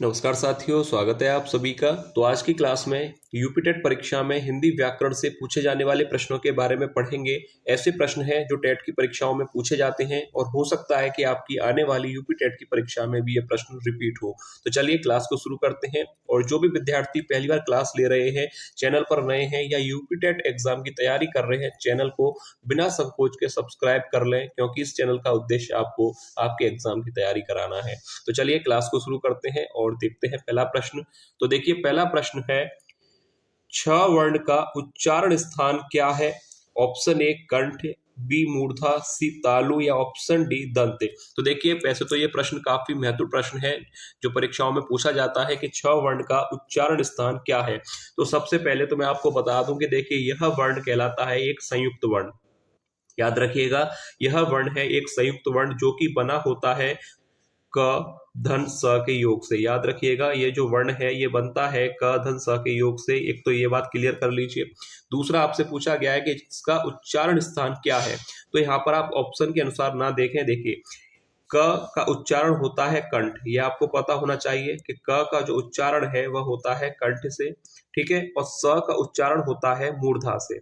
नमस्कार साथियों, स्वागत है आप सभी का। तो आज की क्लास में यूपी टेट परीक्षा में हिंदी व्याकरण से पूछे जाने वाले प्रश्नों के बारे में पढ़ेंगे। ऐसे प्रश्न हैं जो टेट की परीक्षाओं में पूछे जाते हैं और हो सकता है कि आपकी आने वाली यूपी टेट की परीक्षा में भी ये प्रश्न रिपीट हो। तो चलिए क्लास को शुरू करते हैं। और जो भी विद्यार्थी पहली बार क्लास ले रहे हैं, चैनल पर नए हैं या यूपी टेट एग्जाम की तैयारी कर रहे हैं, चैनल को बिना संकोच के सब्सक्राइब कर लें, क्योंकि इस चैनल का उद्देश्य आपको आपके एग्जाम की तैयारी कराना है। तो चलिए क्लास को शुरू करते हैं और देखते हैं पहला प्रश्न। तो देखिए, पहला प्रश्न है, छ वर्ण का उच्चारण स्थान क्या है? ऑप्शन ए कंठ, बी मूर्धा, सी तालु या ऑप्शन डी दंत। तो देखिए, वैसे तो ये प्रश्न काफी महत्वपूर्ण प्रश्न है जो परीक्षाओं में पूछा जाता है कि छ वर्ण का उच्चारण स्थान क्या है। तो सबसे पहले तो मैं आपको बता दूं कि देखिए, यह वर्ण कहलाता है एक संयुक्त वर्ण। याद रखिएगा, यह वर्ण है एक संयुक्त वर्ण जो कि बना होता है क धन स के योग से। याद रखिएगा, ये जो वर्ण है ये बनता है क धन स के योग से। एक तो ये बात क्लियर कर लीजिए। दूसरा, आपसे पूछा गया है कि इसका उच्चारण स्थान क्या है। तो यहाँ पर आप ऑप्शन के अनुसार ना देखें। देखिए, क का उच्चारण होता है कंठ, ये आपको पता होना चाहिए कि क का जो उच्चारण है वह होता है कंठ से, ठीक है। और स का उच्चारण होता है मूर्धा से।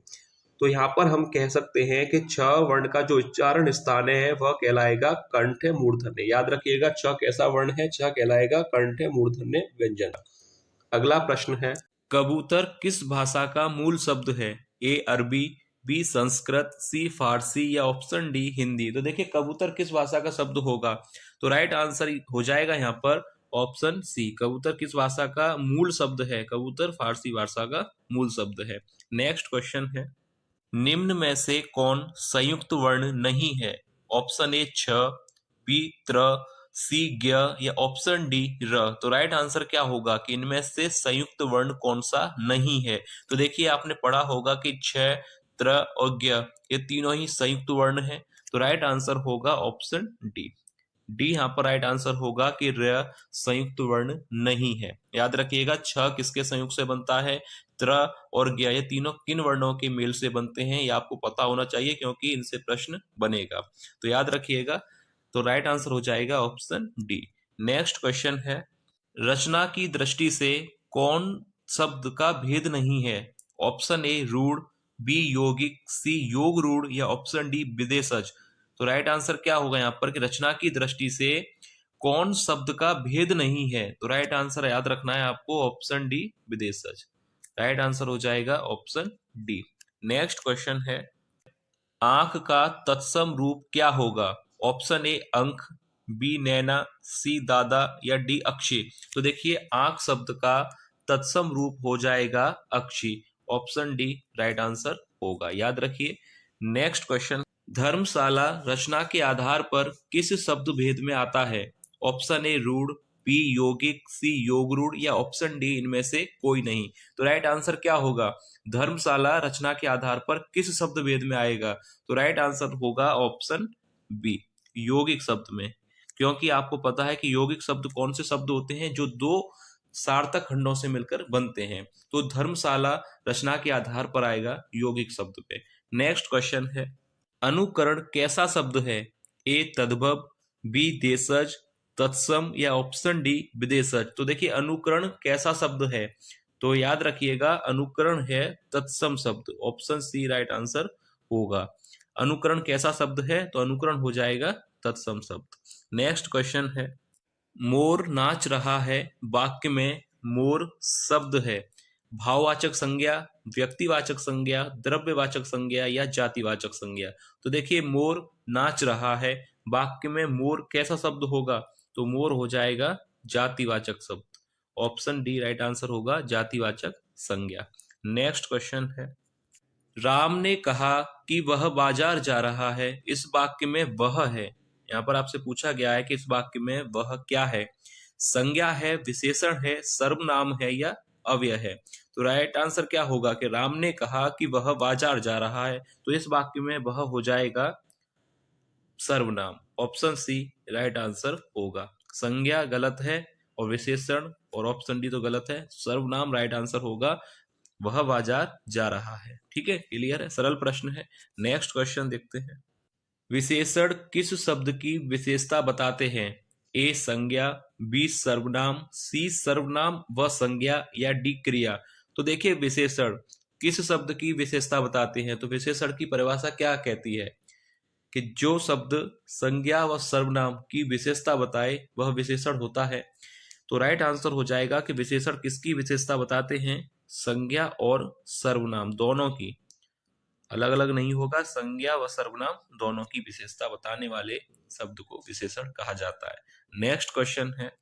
तो यहाँ पर हम कह सकते हैं कि छ वर्ण का जो उच्चारण स्थान है वह कहलाएगा कंठ मूर्धन्य। याद रखिएगा, छ कैसा वर्ण है? छ कहलाएगा कंठ मूर्धन्य व्यंजन। अगला प्रश्न है, कबूतर किस भाषा का मूल शब्द है? ए अरबी, बी संस्कृत, सी फारसी या ऑप्शन डी हिंदी। तो देखिए, कबूतर किस भाषा का शब्द होगा? तो राइट आंसर हो जाएगा यहाँ पर ऑप्शन सी। कबूतर किस भाषा का मूल शब्द है? कबूतर फारसी भाषा का मूल शब्द है। नेक्स्ट क्वेश्चन है, निम्न में से कौन संयुक्त वर्ण नहीं है? ऑप्शन ए छ, बी त्र, सी ज्ञ या ऑप्शन डी र। तो राइट आंसर क्या होगा कि इनमें से संयुक्त वर्ण कौन सा नहीं है? तो देखिए, आपने पढ़ा होगा कि छ, त्र और ज्ञ ये तीनों ही संयुक्त वर्ण है। तो राइट आंसर होगा ऑप्शन डी। डी यहाँ पर राइट आंसर होगा कि र संयुक्त वर्ण नहीं है। याद रखिएगा, छ किसके संयुक्त से बनता है? त्र और ज्ञ, ये तीनों किन वर्णों के मेल से बनते हैं ये आपको पता होना चाहिए, क्योंकि इनसे प्रश्न बनेगा। तो याद रखिएगा। तो राइट आंसर हो जाएगा ऑप्शन डी। नेक्स्ट क्वेश्चन है, रचना की दृष्टि से कौन शब्द का भेद नहीं है? ऑप्शन ए रूढ़, बी यौगिक, सी योग रूढ़ या ऑप्शन डी विदेशज। तो राइट आंसर क्या होगा यहाँ पर कि रचना की दृष्टि से कौन शब्द का भेद नहीं है? तो राइट आंसर याद रखना है आपको ऑप्शन डी विदेशज। राइट आंसर हो जाएगा ऑप्शन डी। नेक्स्ट क्वेश्चन है, आंख का तत्सम रूप क्या होगा? ऑप्शन ए अंक, बी नैना, सी दादा या डी अक्षी। तो देखिए, आंख शब्द का तत्सम रूप हो जाएगा अक्षी। ऑप्शन डी राइट आंसर होगा, याद रखिए। नेक्स्ट क्वेश्चन, धर्मशाला रचना के आधार पर किस शब्द भेद में आता है? ऑप्शन ए रूढ़, बी यौगिक, सी योग रूढ़ या ऑप्शन डी इनमें से कोई नहीं। तो राइट आंसर क्या होगा? धर्मशाला रचना के आधार पर किस शब्द भेद में आएगा? तो राइट आंसर होगा ऑप्शन बी, यौगिक शब्द में। क्योंकि आपको पता है कि यौगिक शब्द कौन से शब्द होते हैं? जो दो सार्थक खंडों से मिलकर बनते हैं। तो धर्मशाला रचना के आधार पर आएगा यौगिक शब्द पे। नेक्स्ट क्वेश्चन है, अनुकरण कैसा शब्द है? ए तद्भव, बी देशज, तत्सम या ऑप्शन डी विदेशज। तो देखिए, अनुकरण कैसा शब्द है? तो याद रखिएगा, अनुकरण है तत्सम शब्द। ऑप्शन सी राइट आंसर होगा। अनुकरण कैसा शब्द है? तो अनुकरण हो जाएगा तत्सम शब्द। नेक्स्ट क्वेश्चन है, मोर नाच रहा है वाक्य में मोर शब्द है भाववाचक संज्ञा, व्यक्तिवाचक संज्ञा, द्रव्यवाचक संज्ञा या जातिवाचक संज्ञा। तो देखिए, मोर नाच रहा है वाक्य में मोर कैसा शब्द होगा? तो मोर हो जाएगा जातिवाचक शब्द। ऑप्शन डी राइट आंसर होगा, जातिवाचक संज्ञा। नेक्स्ट क्वेश्चन है, राम ने कहा कि वह बाजार जा रहा है। इस वाक्य में वह है, यहाँ पर आपसे पूछा गया है कि इस वाक्य में वह क्या है? संज्ञा है, विशेषण है, सर्वनाम है या अव्यय है? तो राइट आंसर क्या होगा कि राम ने कहा कि वह बाजार जा रहा है। तो इस वाक्य में वह हो जाएगा सर्वनाम। ऑप्शन सी राइट आंसर होगा। संज्ञा गलत है और विशेषण और ऑप्शन डी तो गलत है। सर्वनाम राइट आंसर होगा, वह बाजार जा रहा है। ठीक है, क्लियर है, सरल प्रश्न है। नेक्स्ट क्वेश्चन देखते हैं, विशेषण किस शब्द की विशेषता बताते हैं? ए संज्ञा, बी सर्वनाम, सी सर्वनाम व संज्ञा या डी क्रिया। तो देखिए विशेषण किस शब्द की विशेषता बताते हैं, तो विशेषण की परिभाषा क्या कहती है कि जो शब्द संज्ञा व सर्वनाम की विशेषता बताए वह विशेषण होता है। तो राइट आंसर हो जाएगा कि विशेषण किसकी विशेषता बताते हैं, संज्ञा और सर्वनाम दोनों की, अलग अलग नहीं होगा, संज्ञा व सर्वनाम दोनों की विशेषता बताने वाले शब्द को विशेषण कहा जाता है। नेक्स्ट क्वेश्चन है,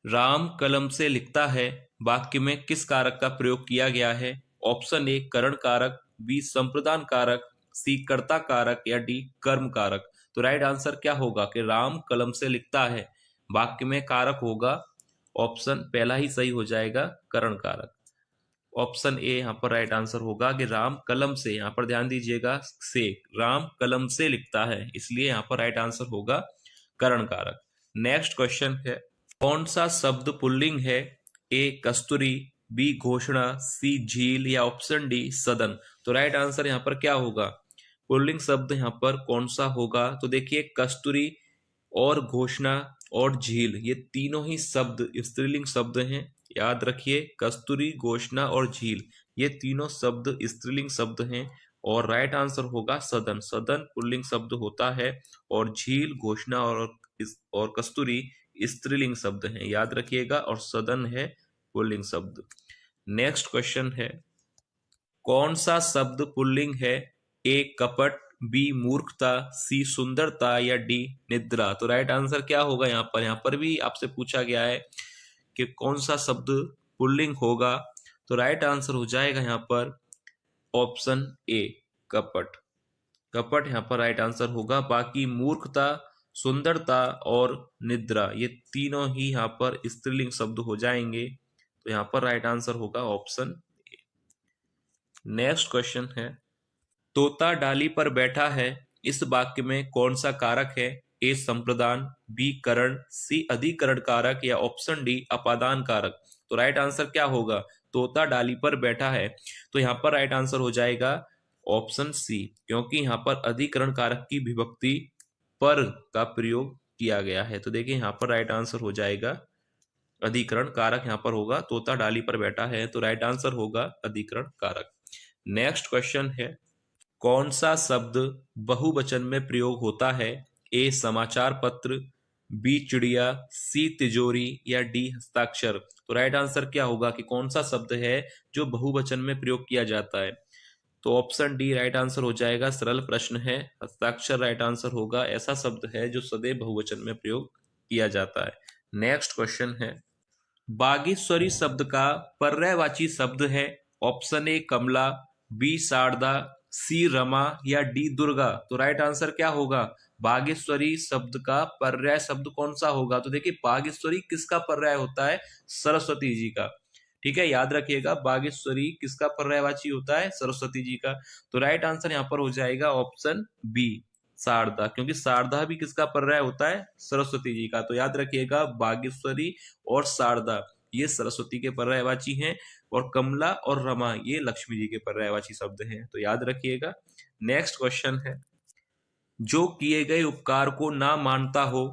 राम कलम से लिखता है वाक्य में किस कारक का प्रयोग किया गया है। ऑप्शन ए करण कारक, बी संप्रदान कारक, सी कर्ता कारक या डी कर्म कारक। तो राइट आंसर क्या होगा कि राम कलम से लिखता है, वाक्य में कारक होगा, ऑप्शन पहला ही सही हो जाएगा, करण कारक। ऑप्शन ए यहाँ पर राइट आंसर होगा कि राम कलम से, यहाँ पर ध्यान दीजिएगा, से राम कलम से लिखता है, इसलिए यहाँ पर राइट आंसर होगा करण कारक। नेक्स्ट क्वेश्चन है, कौन सा शब्द पुल्लिंग है। ए कस्तूरी, बी घोषणा, सी झील या ऑप्शन डी सदन। तो राइट आंसर यहाँ पर क्या होगा, पुल्लिंग शब्द यहाँ पर कौन सा होगा। तो देखिए कस्तूरी और घोषणा और झील ये तीनों ही शब्द स्त्रीलिंग शब्द हैं, याद रखिए कस्तूरी, घोषणा और झील ये तीनों शब्द स्त्रीलिंग शब्द हैं और राइट आंसर होगा सदन। सदन पुल्लिंग शब्द होता है और झील, घोषणा और कस्तूरी स्त्रीलिंग शब्द हैं, याद रखिएगा, और सदन है पुल्लिंग शब्द। नेक्स्ट क्वेश्चन है, कौन सा शब्द पुल्लिंग है। ए कपट, बी मूर्खता, सी सुंदरता या डी निद्रा। तो राइट आंसर क्या होगा, यहाँ पर भी आपसे पूछा गया है कि कौन सा शब्द पुल्लिंग होगा। तो राइट आंसर हो जाएगा यहाँ पर ऑप्शन ए कपट। कपट यहाँ पर राइट आंसर होगा। बाकी मूर्खता, सुंदरता और निद्रा ये तीनों ही यहाँ पर स्त्रीलिंग शब्द हो जाएंगे, तो यहाँ पर राइट आंसर होगा ऑप्शन ए। नेक्स्ट क्वेश्चन है, तोता डाली पर बैठा है, इस वाक्य में कौन सा कारक है। ए संप्रदान, बी करण, सी अधिकरण कारक या ऑप्शन डी अपादान कारक। तो राइट आंसर क्या होगा, तोता डाली पर बैठा है, तो यहाँ पर राइट आंसर हो जाएगा ऑप्शन सी, क्योंकि यहाँ पर अधिकरण कारक की विभक्ति पर का प्रयोग किया गया है। तो देखिए यहाँ पर राइट आंसर हो जाएगा अधिकरण कारक, यहाँ पर होगा तोता डाली पर बैठा है, तो राइट आंसर होगा अधिकरण कारक। नेक्स्ट क्वेश्चन है, कौन सा शब्द बहुवचन में प्रयोग होता है। ए समाचार पत्र, बी चिड़िया, सी तिजोरी या डी हस्ताक्षर। तो राइट आंसर क्या होगा कि कौन सा शब्द है जो बहुवचन में प्रयोग किया जाता है। तो ऑप्शन डी राइट आंसर हो जाएगा, सरल प्रश्न है, हस्ताक्षर राइट आंसर होगा। ऐसा शब्द है जो सदैव बहुवचन में प्रयोग किया जाता है। नेक्स्ट क्वेश्चन है, बागेश्वरी शब्द का पर्यायवाची शब्द है। Option A Kamala, B Sharda, C Rama या डी दुर्गा। तो राइट आंसर क्या होगा, बागेश्वरी शब्द का पर्याय शब्द कौन सा होगा। तो देखिए बागेश्वरी किसका पर्याय होता है, सरस्वती जी का, ठीक है, याद रखिएगा बागेश्वरी किसका पर्यायवाची होता है, सरस्वती जी का। तो राइट आंसर यहाँ पर हो जाएगा ऑप्शन बी शारदा, क्योंकि शारदा भी किसका पर्याय होता है, सरस्वती जी का। तो याद रखिएगा बागेश्वरी और शारदा ये सरस्वती के पर्यायवाची हैं और कमला और रमा ये लक्ष्मी जी के पर्यायवाची शब्द हैं, तो याद रखिएगा। नेक्स्ट क्वेश्चन है, जो किए गए उपकार को ना मानता हो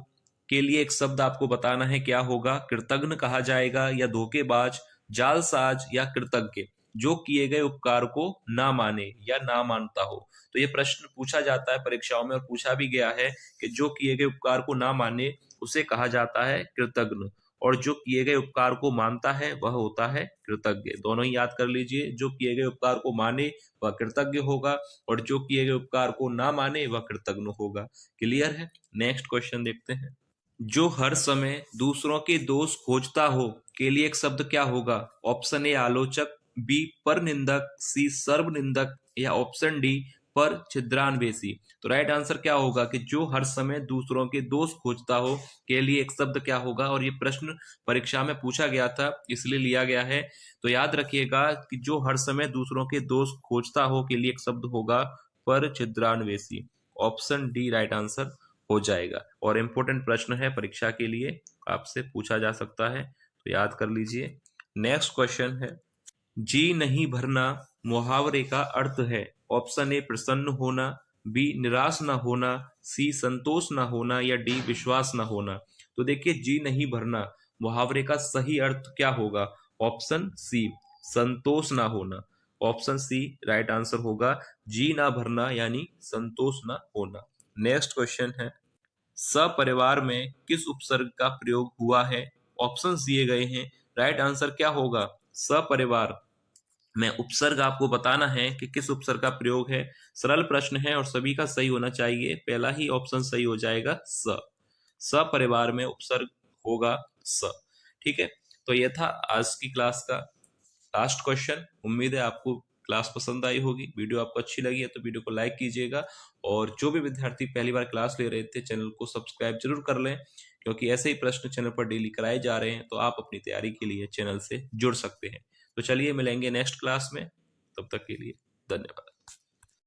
के लिए एक शब्द आपको बताना है, क्या होगा, कृतघ्न कहा जाएगा या धोखेबाज, जालसाज या कृतज्ञ। जो किए गए उपकार को ना माने या ना मानता हो, तो ये प्रश्न पूछा जाता है परीक्षाओं में और पूछा भी गया है कि जो किए गए उपकार को ना माने उसे कहा जाता है कृतघ्न, और जो किए गए उपकार को मानता है वह होता है कृतज्ञ। दोनों ही याद कर लीजिए, जो किए गए उपकार को माने वह कृतज्ञ होगा और जो किए गए उपकार को ना माने वह कृतज्ञ होगा। क्लियर है। नेक्स्ट क्वेश्चन देखते हैं, जो हर समय दूसरों के दोष खोजता हो के लिए एक शब्द क्या होगा। ऑप्शन ए आलोचक, बी पर निंदक, सी सर्वनिंदक या ऑप्शन डी पर छिद्रान्वेषी। तो राइट आंसर क्या होगा कि जो हर समय दूसरों के दोष खोजता हो के लिए एक शब्द क्या होगा, और ये प्रश्न परीक्षा में पूछा गया था इसलिए लिया गया है। तो याद रखिएगा कि जो हर समय दूसरों के दोष खोजता हो के लिए एक शब्द होगा पर छिद्रान्वेषी। ऑप्शन डी राइट आंसर हो जाएगा, और इंपॉर्टेंट प्रश्न है परीक्षा के लिए, आपसे पूछा जा सकता है, तो याद कर लीजिए। नेक्स्ट क्वेश्चन है, जी नहीं भरना मुहावरे का अर्थ है। ऑप्शन ए प्रसन्न होना, बी निराश ना होना, सी संतोष ना होना या डी विश्वास ना होना। तो देखिए जी नहीं भरना मुहावरे का सही अर्थ क्या होगा? ऑप्शन सी, संतोष ना होना। ऑप्शन सी राइट आंसर होगा, जी ना भरना यानी संतोष ना होना। नेक्स्ट क्वेश्चन है, सपरिवार में किस उपसर्ग का प्रयोग हुआ है? ऑप्शंस दिए गए हैं, राइट आंसर क्या होगा? सपरिवार में उपसर्ग आपको बताना है कि किस उपसर्ग का प्रयोग है। सरल प्रश्न है और सभी का सही होना चाहिए, पहला ही ऑप्शन सही हो जाएगा स। सपरिवार में उपसर्ग होगा स। ठीक है, तो यह था आज की क्लास का लास्ट क्वेश्चन। उम्मीद है आपको क्लास पसंद आई होगी। वीडियो आपको अच्छी लगी है तो वीडियो को लाइक कीजिएगा, और जो भी विद्यार्थी पहली बार क्लास ले रहे थे चैनल को सब्सक्राइब जरूर कर लें, क्योंकि ऐसे ही प्रश्न चैनल पर डेली कराए जा रहे हैं, तो आप अपनी तैयारी के लिए चैनल से जुड़ सकते हैं। तो चलिए मिलेंगे नेक्स्ट क्लास में, तब तक के लिए धन्यवाद।